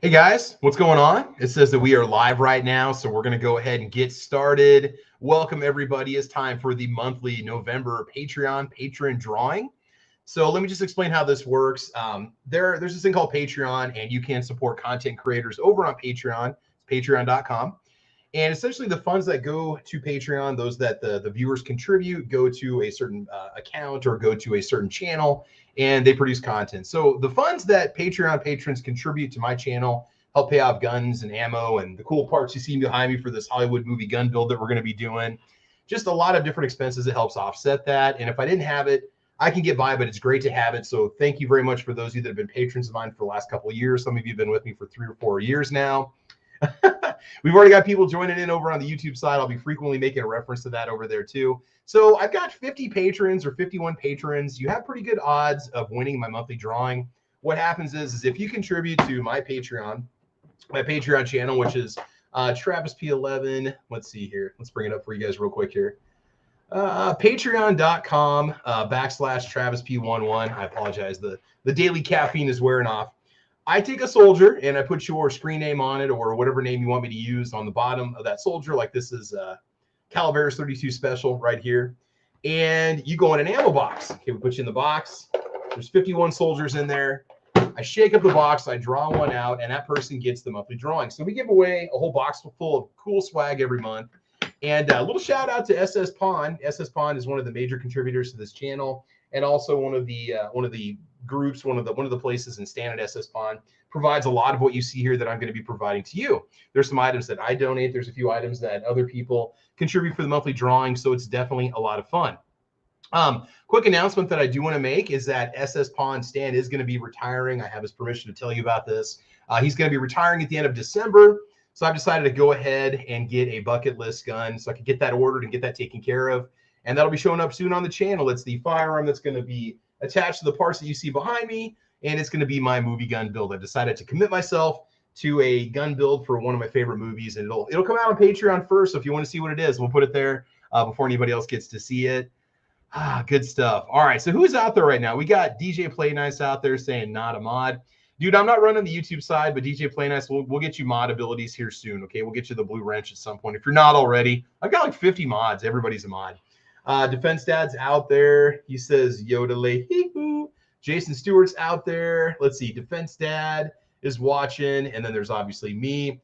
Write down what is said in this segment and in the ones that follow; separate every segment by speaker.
Speaker 1: Hey guys, what's going on? It says that we are live right now, so we're going to go ahead and get started. Welcome everybody. It's time for the monthly November Patreon patron drawing. So let me just explain how this works. There's this thing called Patreon, and you can support content creators over on Patreon, patreon.com. And essentially the funds that go to Patreon, those that the viewers contribute, go to a certain account or go to a certain channel, and they produce content. So the funds that Patreon patrons contribute to my channel help pay off guns and ammo and the cool parts you see behind me for this Hollywood movie gun build that we're going to be doing. Just a lot of different expenses that helps offset that. And if I didn't have it, I can get by, but it's great to have it. So thank you very much for those of you that have been patrons of mine for the last couple of years. Some of you have been with me for 3 or 4 years now. We've already got people joining in over on the YouTube side. I'll be frequently making a reference to that over there too. So I've got 50 patrons or 51 patrons. You have pretty good odds of winning my monthly drawing. What happens is if you contribute to my Patreon channel, which is Travis P11. Let's see here. Let's bring it up for you guys real quick here. Patreon.com / Travis P11. I apologize. The daily caffeine is wearing off. I take a soldier and I put your screen name on it or whatever name you want me to use on the bottom of that soldier. Like this is Calaveras 32 Special right here. And you go in an ammo box. Okay, we put you in the box. There's 51 soldiers in there. I shake up the box, I draw one out, and that person gets the monthly drawing. So we give away a whole box full of cool swag every month. And a little shout out to SS Pawn. SS Pawn is one of the major contributors to this channel, and also one of the groups, one of the places in Standard SS Pawn provides a lot of what you see here that I'm going to be providing to you. There's some items that I donate. There's a few items that other people contribute for the monthly drawing. So it's definitely a lot of fun. Quick announcement that I do want to make is that SS Pawn Stan is going to be retiring. I have his permission to tell you about this. He's going to be retiring at the end of December. So I've decided to go ahead and get a bucket list gun so I can get that ordered and get that taken care of. And that'll be showing up soon on the channel. It's the firearm that's going to be attached to the parts that you see behind me, and it's going to be my movie gun build. I've decided to commit myself to a gun build for one of my favorite movies, and it'll come out on Patreon first. So if you want to see what it is, we'll put it there before anybody else gets to see it. Good stuff. All right, so who's out there right now? We got DJ Play Nice out there saying not a mod. Dude, I'm not running the YouTube side, but DJ Play Nice, we'll get you mod abilities here soon, okay? We'll get you the blue wrench at some point. If you're not already, I've got like 50 mods. Everybody's a mod. Defense Dad's out there. He says yodelay hee-hoo. Jason Stewart's out there. Let's see. Defense Dad is watching. And then there's obviously me.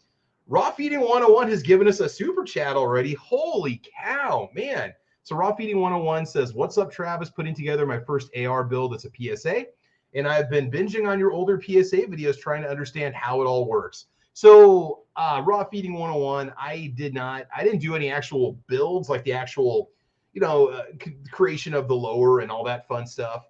Speaker 1: Raw Feeding 101 has given us a super chat already. Holy cow, man. So Raw Feeding 101 says, what's up, Travis? Putting together my first AR build. It's a PSA. And I've been binging on your older PSA videos trying to understand how it all works. So Raw Feeding 101, I didn't do any actual builds, like the actual creation of the lower and all that fun stuff.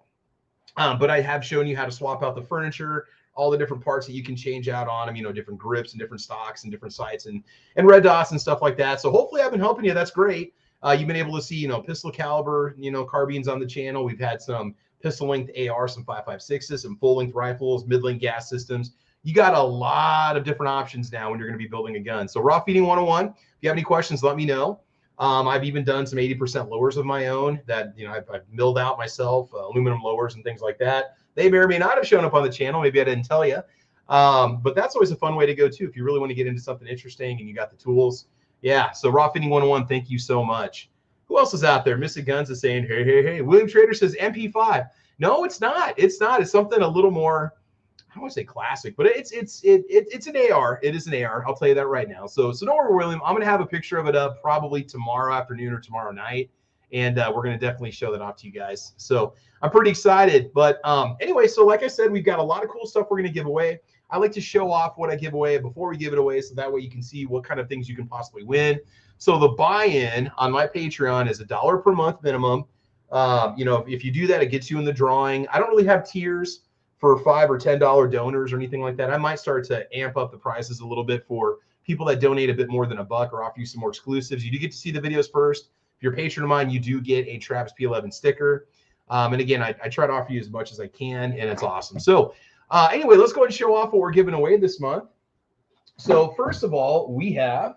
Speaker 1: But I have shown you how to swap out the furniture, all the different parts that you can change out on them, different grips and different stocks and different sights and red dots and stuff like that. So hopefully I've been helping you. That's great. You've been able to see, pistol caliber, carbines on the channel. We've had some pistol length AR, some 5.56s, some full length rifles, mid-length gas systems. You got a lot of different options now when you're going to be building a gun. So Raw Feeding 101, if you have any questions, let me know. I've even done some 80% lowers of my own that, I've milled out myself, aluminum lowers and things like that. They may or may not have shown up on the channel. Maybe I didn't tell you. But that's always a fun way to go too. If you really want to get into something interesting and you got the tools. Yeah. So Raw Feeding 101, thank you so much. Who else is out there? Missing Guns is saying, hey. William Trader says MP5. No, it's not. It's not. It's something a little more, I don't want to say classic, but it's an AR. It is an AR. I'll tell you that right now. So don't worry, William. I'm going to have a picture of it up probably tomorrow afternoon or tomorrow night, and we're going to definitely show that off to you guys. So I'm pretty excited. But anyway, so like I said, we've got a lot of cool stuff we're going to give away. I like to show off what I give away before we give it away, so that way you can see what kind of things you can possibly win. So the buy-in on my Patreon is $1 per month minimum. If you do that, it gets you in the drawing. I don't really have tiers for $5 or $10 donors or anything like that. I might start to amp up the prices a little bit for people that donate a bit more than $1 or offer you some more exclusives. You do get to see the videos first. If you're a patron of mine, you do get a Travis P11 sticker. And again, I try to offer you as much as I can, and it's awesome. So anyway, let's go ahead and show off what we're giving away this month. So first of all, we have,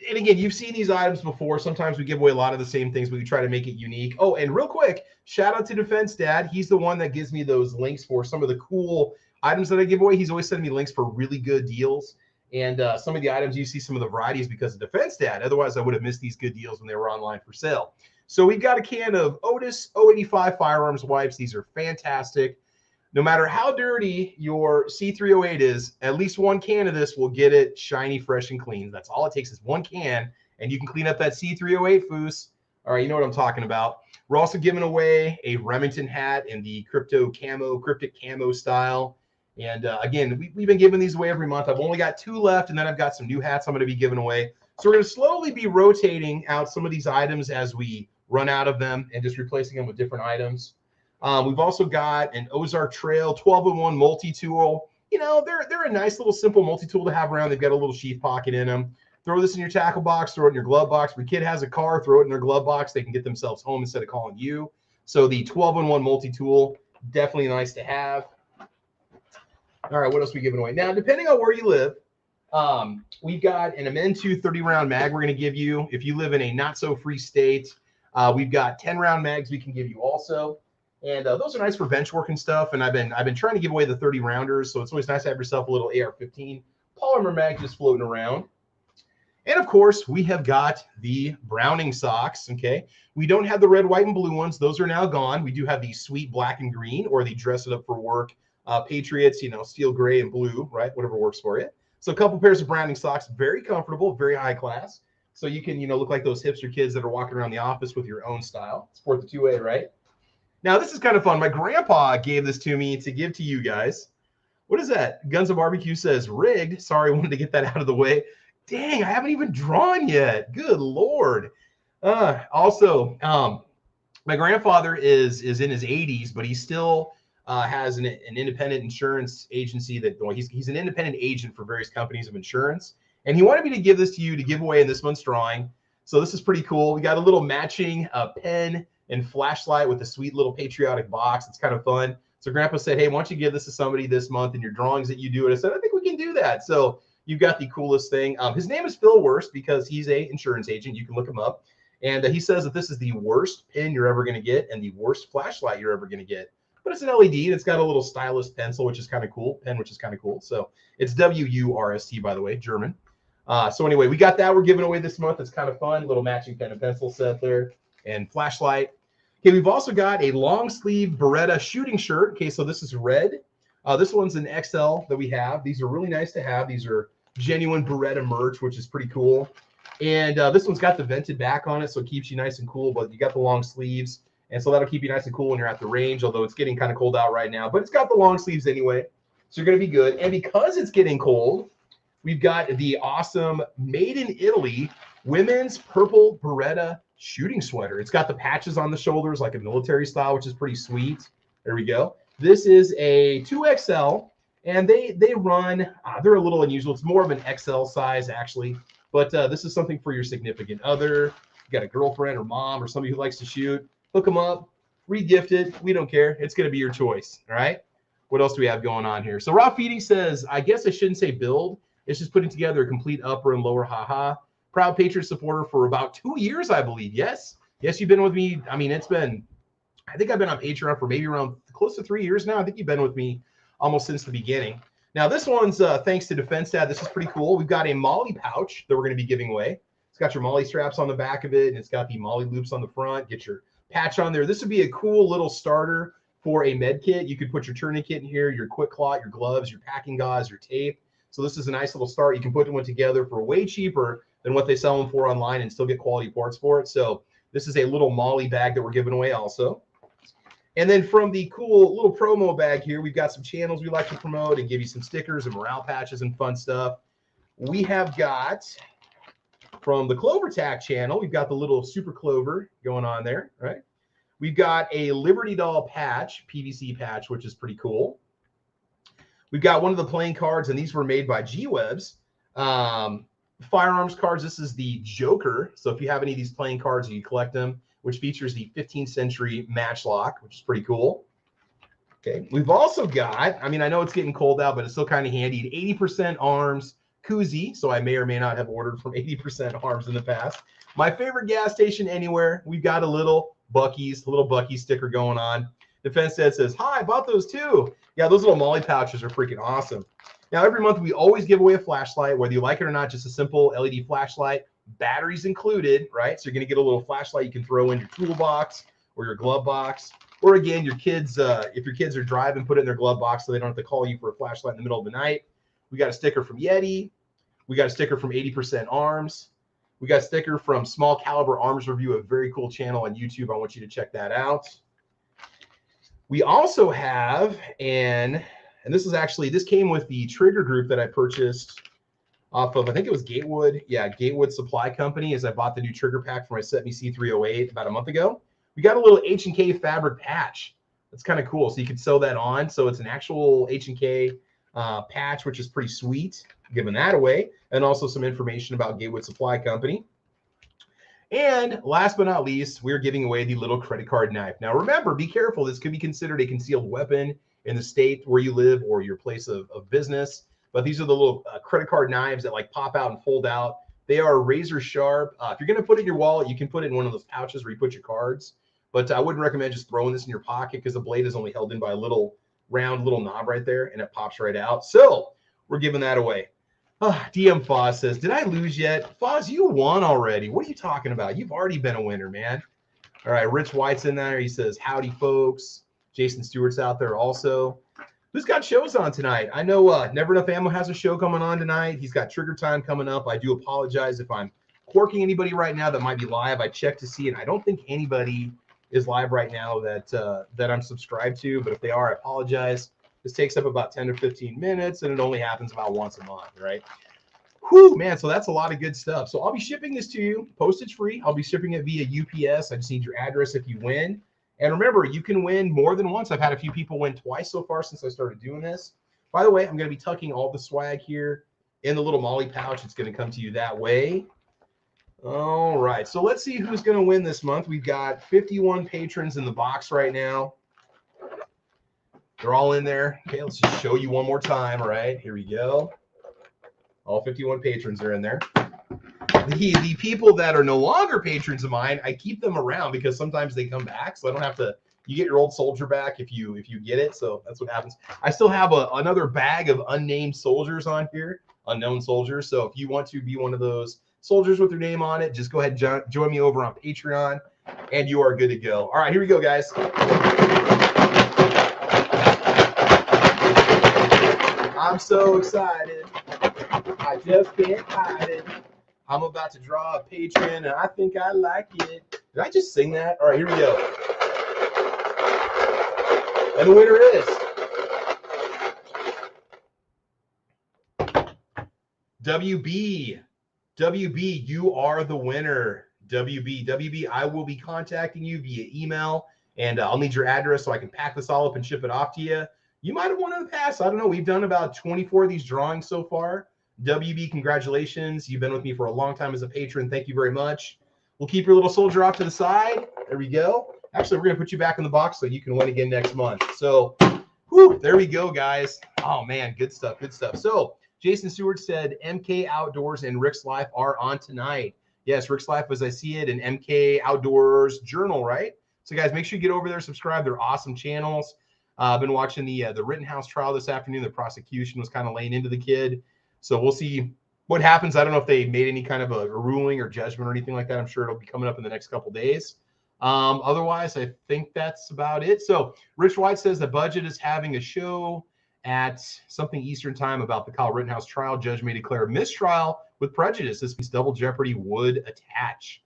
Speaker 1: and again, you've seen these items before. Sometimes we give away a lot of the same things, but we try to make it unique. Oh, and real quick, shout out to Defense Dad. He's the one that gives me those links for some of the cool items that I give away. He's always sending me links for really good deals. And some of the items, you see some of the varieties because of Defense Dad. Otherwise, I would have missed these good deals when they were online for sale. So we've got a can of Otis 085 Firearms Wipes. These are fantastic. No matter how dirty your C308 is, at least one can of this will get it shiny, fresh, and clean. That's all it takes is one can, and you can clean up that C308 foos. All right, you know what I'm talking about. We're also giving away a Remington hat in the Cryptic Camo style. And again, we've been giving these away every month. I've only got 2 left, and then I've got some new hats I'm going to be giving away. So we're going to slowly be rotating out some of these items as we run out of them and just replacing them with different items. We've also got an Ozark Trail 12-in-1 multi-tool. You know, they're a nice little simple multi-tool to have around. They've got a little sheath pocket in them. Throw this in your tackle box, throw it in your glove box. If your kid has a car, throw it in their glove box. They can get themselves home instead of calling you. So the 12-in-1 multi-tool, definitely nice to have. All right, what else are we giving away? Now, depending on where you live, we've got an Amend-2 30-round mag we're going to give you. If you live in a not-so-free state, we've got 10-round mags we can give you also. And those are nice for bench work and stuff. And I've been trying to give away the 30-rounders, so it's always nice to have yourself a little AR-15 polymer mag just floating around. And of course, we have got the Browning socks. Okay, we don't have the red, white, and blue ones; those are now gone. We do have the sweet black and green, or the dress it up for work Patriots. You know, steel gray and blue, right? Whatever works for you. So a couple pairs of Browning socks, very comfortable, very high class. So you can, you know, look like those hipster kids that are walking around the office with your own style. Sport the 2A, right? Now, this is kind of fun. My grandpa gave this to me to give to you guys. What is that? Guns of Barbecue says rigged. Sorry, wanted to get that out of the way. Dang, I haven't even drawn yet. Good Lord. Also, my grandfather is in his 80s, but he still has an independent insurance agency that, well, he's an independent agent for various companies of insurance. And he wanted me to give this to you to give away in this month's drawing. So this is pretty cool. We got a little matching pen and flashlight with a sweet little patriotic box. It's kind of fun. So Grandpa said, hey, why don't you give this to somebody this month in your drawings that you do? And I said, I think we can do that. So you've got the coolest thing. His name is Phil Worst because he's an insurance agent. You can look him up. And he says that this is the worst pen you're ever going to get and the worst flashlight you're ever going to get. But it's an LED, and it's got a little stylus pencil, which is kind of cool. Pen, which is kind of cool. So it's WURST, by the way, German. So anyway, we got that we're giving away this month. It's kind of fun. Little matching pen and pencil set there and flashlight. Okay, we've also got a long sleeve Beretta shooting shirt. Okay, so this is red. This one's an XL that we have. These are really nice to have. These are genuine Beretta merch, which is pretty cool. And this one's got the vented back on it, so it keeps you nice and cool, but you got the long sleeves. And so that'll keep you nice and cool when you're at the range, although it's getting kind of cold out right now. But it's got the long sleeves anyway, so you're going to be good. And because it's getting cold, we've got the awesome Made in Italy women's purple Beretta shooting sweater. It's got the patches on the shoulders like a military style, which is pretty sweet. There we go. This is a 2XL, and they run, they're a little unusual. It's more of an XL size, actually. But this is something for your significant other. You got a girlfriend or mom or somebody who likes to shoot. Hook them up, re-gift it. We don't care. It's going to be your choice, all right? What else do we have going on here? So Raw Feeding says, I guess I shouldn't say build. It's just putting together a complete upper and lower haha. Proud Patriot supporter for about 2 years, I believe. Yes, you've been with me. I mean, I think I've been on Patreon for maybe around close to 3 years now. I think you've been with me almost since the beginning. Now, this one's thanks to Defense Dad. This is pretty cool. We've got a Molly pouch that we're going to be giving away. It's got your Molly straps on the back of it, and it's got the Molly loops on the front. Get your patch on there. This would be a cool little starter for a med kit. You could put your tourniquet in here, your quick clot, your gloves, your packing gauze, your tape. So this is a nice little start. You can put one together for way cheaper than what they sell them for online and still get quality parts for it. So this is a little Molly bag that we're giving away also. And then from the cool little promo bag here, we've got some channels we like to promote and give you some stickers and morale patches and fun stuff. We have got from the Clover Tack channel, we've got the little Super Clover going on there, right? We've got a Liberty Doll patch, PVC patch, which is pretty cool. We've got one of the playing cards, and these were made by G-Webs. Firearms cards, this is the Joker. So if you have any of these playing cards and you collect them, which features the 15th century matchlock, which is pretty cool. Okay, we've also got, I mean, I know it's getting cold out, but it's still kind of handy, an 80% arms koozie. So I may or may not have ordered from 80% arms in the past. My favorite gas station anywhere, we've got a little Buc-ee's sticker going on. Defense Dad says, hi, I bought those too. Yeah, those little molly pouches are freaking awesome. Now, every month we always give away a flashlight, whether you like it or not, just a simple LED flashlight, batteries included, right? So you're going to get a little flashlight you can throw in your toolbox or your glove box. Or again, your kids, if your kids are driving, put it in their glove box so they don't have to call you for a flashlight in the middle of the night. We got a sticker from Yeti. We got a sticker from 80% Arms. We got a sticker from Small Caliber Arms Review, a very cool channel on YouTube. I want you to check that out. We also have, and this came with the trigger group that I purchased off of, I think it was Gatewood. Yeah, Gatewood Supply Company, as I bought the new trigger pack for my Set Me C308 about a month ago. We got a little H&K fabric patch. That's kind of cool. So you could sew that on. So it's an actual H&K patch, which is pretty sweet. Giving that away. And also some information about Gatewood Supply Company. And last but not least, we're giving away the little credit card knife. Now, remember, be careful. This could be considered a concealed weapon in the state where you live or your place of business. But these are the little credit card knives that like pop out and fold out. They are razor sharp. If you're going to put it in your wallet, you can put it in one of those pouches where you put your cards. But I wouldn't recommend just throwing this in your pocket because the blade is only held in by a little round little knob right there, and it pops right out. So we're giving that away. DM Foz says, did I lose yet? Foz, you won already. What are you talking about? You've already been a winner, man. All right, Rich White's in there. He says, howdy, folks. Jason Stewart's out there also. Who's got shows on tonight? I know Never Enough Ammo has a show coming on tonight. He's got Trigger Time coming up. I do apologize if I'm quirking anybody right now that might be live. I checked to see, and I don't think anybody is live right now that I'm subscribed to. But if they are, I apologize. This takes up about 10 to 15 minutes, and it only happens about once a month, right? Whew, man, so that's a lot of good stuff. So I'll be shipping this to you, postage free. I'll be shipping it via UPS. I just need your address if you win. And remember, you can win more than once. I've had a few people win twice so far since I started doing this. By the way, I'm going to be tucking all the swag here in the little molly pouch. It's going to come to you that way. All right, so let's see who's going to win this month. We've got 51 patrons in the box right now. They're all in there. Okay, let's just show you one more time. All right, here we go. All 51 patrons are in there. The people that are no longer patrons of mine, I keep them around because sometimes they come back, so I don't have to. You get your old soldier back if you get it, so that's what happens. I still have another bag of unnamed soldiers on here, unknown soldiers. So if you want to be one of those soldiers with your name on it, just go ahead and join me over on Patreon, and you are good to go. All right, here we go, guys. I'm so excited. I just can't hide it. I'm about to draw a patron, and I think I like it. Did I just sing that? All right, here we go. And the winner is WB. WB, you are the winner. WB, I will be contacting you via email, and I'll need your address so I can pack this all up and ship it off to you. You might have won in the past. I don't know. We've done about 24 of these drawings so far. WB, congratulations. You've been with me for a long time as a patron. Thank you very much. We'll keep your little soldier off to the side. There we go. Actually, we're going to put you back in the box so you can win again next month. So, whew, there we go, guys. Oh, man, good stuff, good stuff. So, Jason Stewart said MK Outdoors and Rick's Life are on tonight. Yes, Rick's Life, as I see it, and MK Outdoors Journal, right? So, guys, make sure you get over there, subscribe. They're awesome channels. I've been watching the Rittenhouse trial this afternoon. The prosecution was kind of laying into the kid. So we'll see what happens. I don't know if they made any kind of a ruling or judgment or anything like that. I'm sure it'll be coming up in the next couple days. Otherwise, I think that's about it. So Rich White says the budget is having a show at something Eastern time about the Kyle Rittenhouse trial. Judge may declare mistrial with prejudice. This means double jeopardy would attach.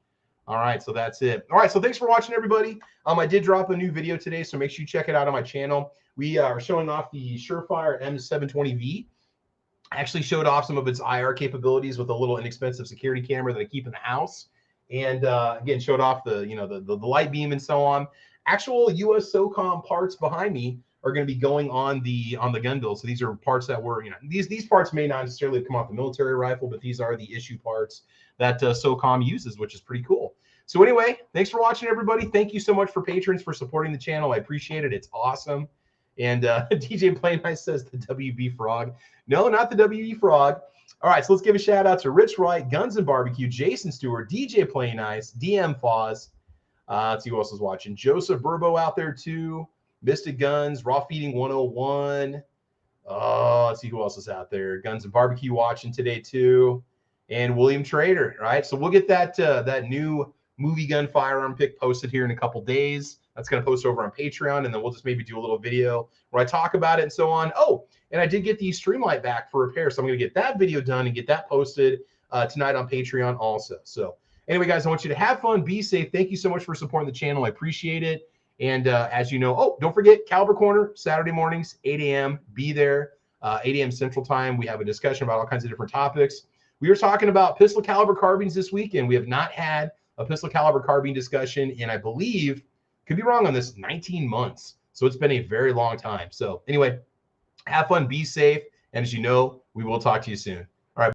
Speaker 1: All right, so that's it. All right, so thanks for watching, everybody. I did drop a new video today, so make sure you check it out on my channel. We are showing off the Surefire M720V. I actually showed off some of its IR capabilities with a little inexpensive security camera that I keep in the house, and again showed off the light beam and so on. Actual U.S. SOCOM parts behind me are going to be going on the gun build. So these are parts that were these parts may not necessarily come off the military rifle, but these are the issue parts that SOCOM uses, which is pretty cool. So anyway, thanks for watching, everybody. Thank you so much for patrons for supporting the channel. I appreciate it. It's awesome. And DJ Plain Nice says the WB Frog. No, not the WB Frog. All right, so let's give a shout out to Rich Wright, Guns and Barbecue, Jason Stewart, DJ Plain Nice, DM Foz. Let's see who else is watching. Joseph Burbo out there too. Mystic Guns, Raw Feeding 101. Oh, let's see who else is out there. Guns and Barbecue watching today too, and William Trader. Right, so we'll get that that new movie gun firearm pick posted here in a couple days. That's going to post over on Patreon, and then we'll just maybe do a little video where I talk about it and so on. Oh, and I did get the Streamlight back for repair, so I'm going to get that video done and get that posted tonight on Patreon also. So anyway, guys, I want you to have fun, be safe. Thank you so much for supporting the channel. I appreciate it. And as you know, oh, don't forget Caliber Corner, Saturday mornings, 8 a.m. Be there, 8 a.m. Central Time. We have a discussion about all kinds of different topics. We were talking about pistol caliber carbines this weekend. We have not had a pistol caliber carbine discussion in, I believe, could be wrong on this, 19 months. So it's been a very long time. So anyway, have fun, be safe. And as you know, we will talk to you soon.